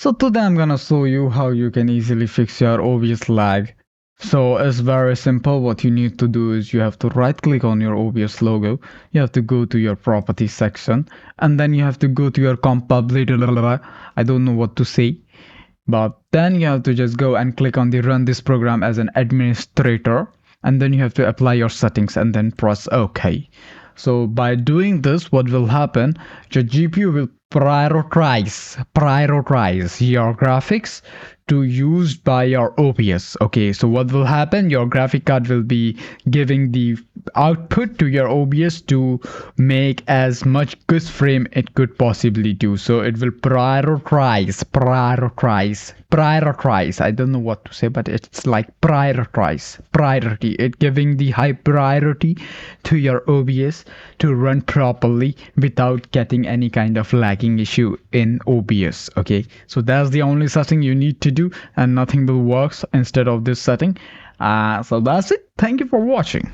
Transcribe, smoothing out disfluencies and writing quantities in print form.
So today I'm gonna show you how you can easily fix your OBS lag. So it's very simple. What you need to do is you have to right click on your OBS logo. You have to go to your properties section and then you have to go to your compatibility. I don't know what to say. But then you have to just go and click on the run this program as an administrator, and then you have to apply your settings and then press OK. So by doing this, what will happen, your GPU will prioritize your graphics to used by your OBS. Okay, so what will happen, your graphic card will be giving the output to your OBS to make as much good frame it could possibly do. So it will prioritize. I don't know what to say, but it's like priority. It giving the high priority to your OBS to run properly without getting any kind of lagging issue in OBS. Okay, so that's the only setting you need to do, and nothing will work instead of this setting. So that's it. Thank you for watching.